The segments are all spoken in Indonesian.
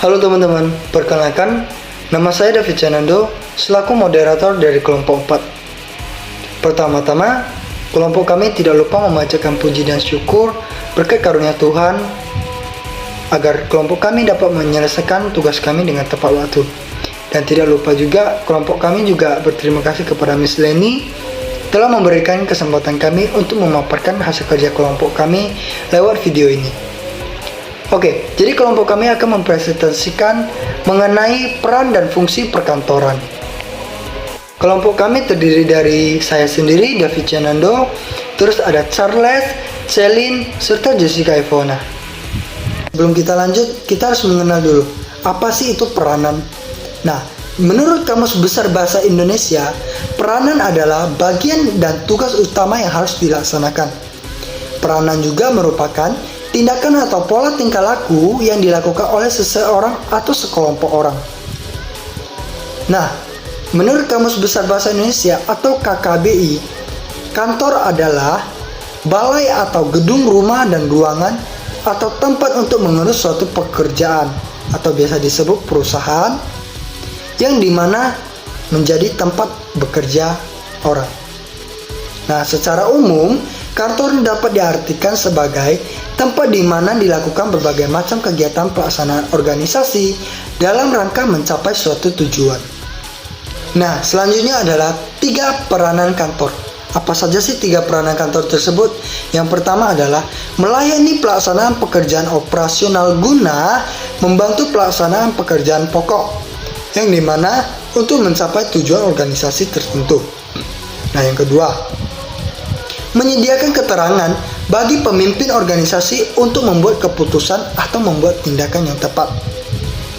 Halo teman-teman, perkenalkan, nama saya David Canando selaku moderator dari kelompok 4. Pertama-tama, kelompok kami tidak lupa memanjatkan puji dan syukur berkat karunia Tuhan agar kelompok kami dapat menyelesaikan tugas kami dengan tepat waktu. Dan tidak lupa juga, kelompok kami juga berterima kasih kepada Miss Leni telah memberikan kesempatan kami untuk memaparkan hasil kerja kelompok kami lewat video ini. Oke, jadi kelompok kami akan mempresentasikan mengenai peran dan fungsi perkantoran. Kelompok kami terdiri dari saya sendiri, David Canando, terus ada Charles, Celine, serta Jessica Ivona. Sebelum kita lanjut, kita harus mengenal dulu, apa sih itu peranan? Nah, menurut Kamus Besar Bahasa Indonesia, peranan adalah bagian dan tugas utama yang harus dilaksanakan. Peranan juga merupakan tindakan atau pola tingkah laku yang dilakukan oleh seseorang atau sekelompok orang. Nah, menurut Kamus Besar Bahasa Indonesia atau KKBI, kantor adalah balai atau gedung rumah dan ruangan atau tempat untuk mengurus suatu pekerjaan atau biasa disebut perusahaan yang dimana menjadi tempat bekerja orang. Nah, secara umum, kantor dapat diartikan sebagai tempat di mana dilakukan berbagai macam kegiatan pelaksanaan organisasi dalam rangka mencapai suatu tujuan. Nah, selanjutnya adalah 3 peranan kantor. Apa saja sih 3 peranan kantor tersebut? Yang pertama adalah melayani pelaksanaan pekerjaan operasional guna membantu pelaksanaan pekerjaan pokok, yang dimana untuk mencapai tujuan organisasi tertentu. Nah, yang kedua, menyediakan keterangan bagi pemimpin organisasi untuk membuat keputusan atau membuat tindakan yang tepat.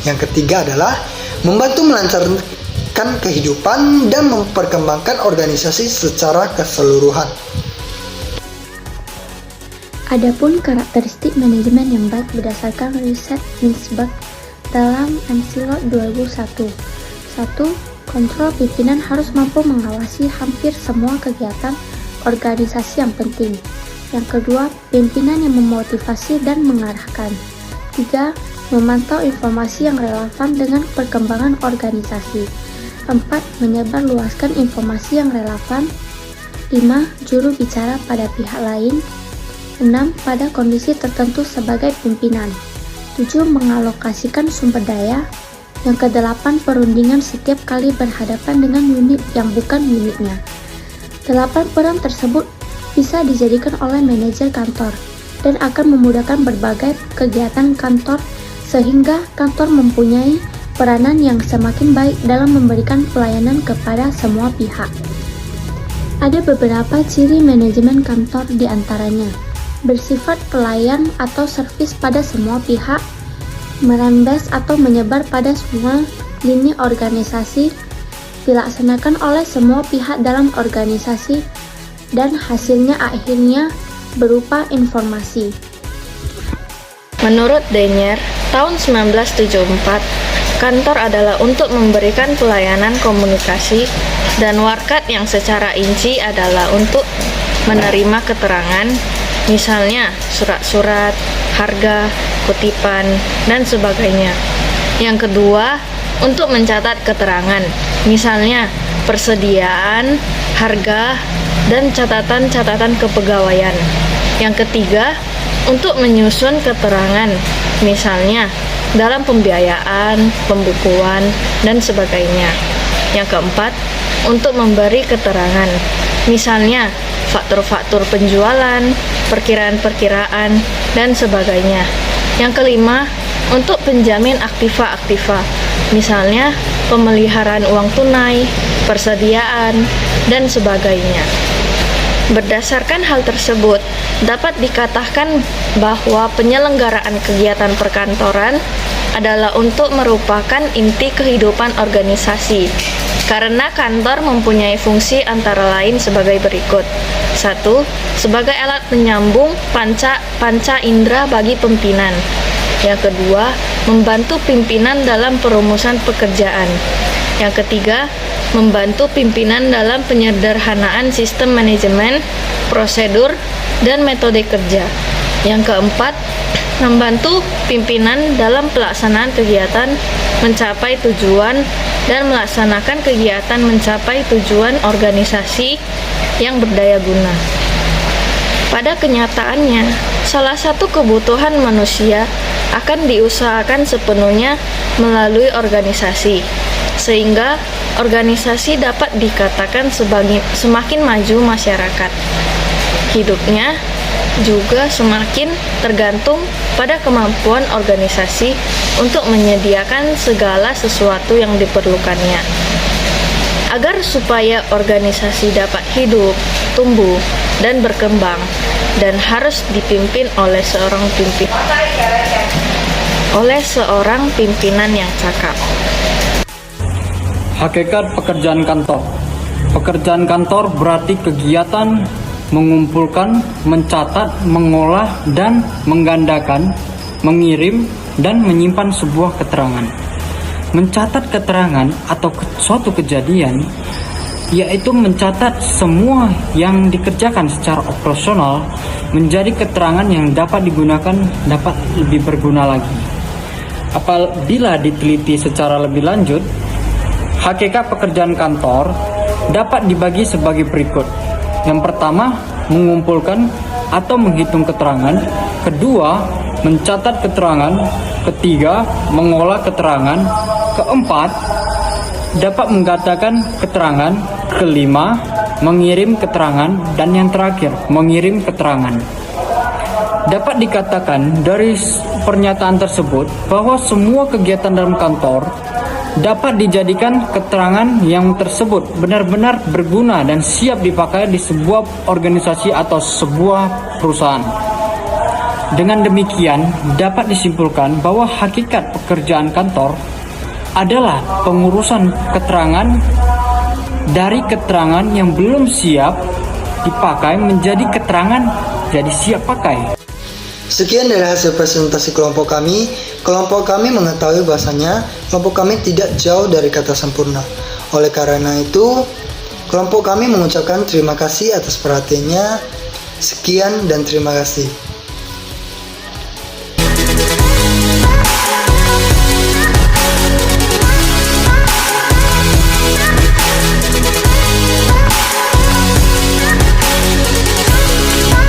Yang ketiga adalah membantu melancarkan kehidupan dan memperkembangkan organisasi secara keseluruhan. Adapun karakteristik manajemen yang baik berdasarkan riset Mintzberg dalam Ensilot 2001. 1. Kontrol pimpinan harus mampu mengawasi hampir semua kegiatan organisasi yang penting. Yang kedua, pimpinan yang memotivasi dan mengarahkan. 3. Memantau informasi yang relevan dengan perkembangan organisasi. 4. Menyebarluaskan informasi yang relevan. 5. Juru bicara pada pihak lain. 6. Pada kondisi tertentu sebagai pimpinan. 7. Mengalokasikan sumber daya. Yang ke-8, perundingan setiap kali berhadapan dengan unit yang bukan unitnya. 8 peran tersebut bisa dijadikan oleh manajer kantor dan akan memudahkan berbagai kegiatan kantor sehingga kantor mempunyai peranan yang semakin baik dalam memberikan pelayanan kepada semua pihak. Ada beberapa ciri manajemen kantor diantaranya: bersifat pelayan atau servis pada semua pihak, merembes atau menyebar pada semua lini organisasi, dilaksanakan oleh semua pihak dalam organisasi, dan hasilnya akhirnya berupa informasi. Menurut Denyer, tahun 1974, kantor adalah untuk memberikan pelayanan komunikasi dan warkat yang secara inci adalah untuk menerima keterangan, misalnya surat-surat, harga, kutipan, dan sebagainya. Yang kedua, untuk mencatat keterangan, misalnya persediaan, harga, dan catatan-catatan kepegawaian. Yang ketiga, untuk menyusun keterangan, misalnya dalam pembiayaan, pembukuan, dan sebagainya. Yang keempat, untuk memberi keterangan, misalnya faktur-faktur penjualan, perkiraan-perkiraan, dan sebagainya. Yang kelima, untuk penjamin aktiva-aktiva, misalnya pemeliharaan uang tunai, persediaan, dan sebagainya. Berdasarkan hal tersebut, dapat dikatakan bahwa penyelenggaraan kegiatan perkantoran adalah untuk merupakan inti kehidupan organisasi, karena kantor mempunyai fungsi antara lain sebagai berikut. 1. Sebagai alat penyambung panca indera bagi pimpinan. Yang kedua, membantu pimpinan dalam perumusan pekerjaan. Yang ketiga, membantu pimpinan dalam penyederhanaan sistem manajemen, prosedur, dan metode kerja. Yang keempat, membantu pimpinan dalam pelaksanaan kegiatan mencapai tujuan dan melaksanakan kegiatan mencapai tujuan organisasi yang berdaya guna. Pada kenyataannya, salah satu kebutuhan manusia akan diusahakan sepenuhnya melalui organisasi, sehingga organisasi dapat dikatakan sebagai semakin maju masyarakat. Hidupnya juga semakin tergantung pada kemampuan organisasi untuk menyediakan segala sesuatu yang diperlukannya. Agar supaya organisasi dapat hidup, tumbuh, dan berkembang, dan harus dipimpin oleh seorang pimpinan yang cakap. Hakikat pekerjaan kantor. Pekerjaan kantor berarti kegiatan mengumpulkan, mencatat, mengolah, dan menggandakan, mengirim, dan menyimpan sebuah keterangan. Mencatat keterangan atau suatu kejadian, yaitu mencatat semua yang dikerjakan secara operasional menjadi keterangan yang dapat digunakan, dapat lebih berguna lagi. Apabila diteliti secara lebih lanjut, hakikat pekerjaan kantor dapat dibagi sebagai berikut. Yang pertama, mengumpulkan atau menghitung keterangan. Kedua, mencatat keterangan. Ketiga, mengolah keterangan. Keempat, dapat menggandakan keterangan. Kelima, mengirim keterangan. Dan yang terakhir, mengirim keterangan. Dapat dikatakan dari pernyataan tersebut bahwa semua kegiatan dalam kantor dapat dijadikan keterangan yang tersebut benar-benar berguna dan siap dipakai di sebuah organisasi atau sebuah perusahaan. Dengan demikian, dapat disimpulkan bahwa hakikat pekerjaan kantor adalah pengurusan keterangan dari keterangan yang belum siap dipakai menjadi keterangan jadi siap pakai. Sekian dari hasil presentasi kelompok kami. Kelompok kami mengetahui bahasanya kelompok kami tidak jauh dari kata sempurna. Oleh karena itu, kelompok kami mengucapkan terima kasih atas perhatiannya. Sekian dan terima kasih.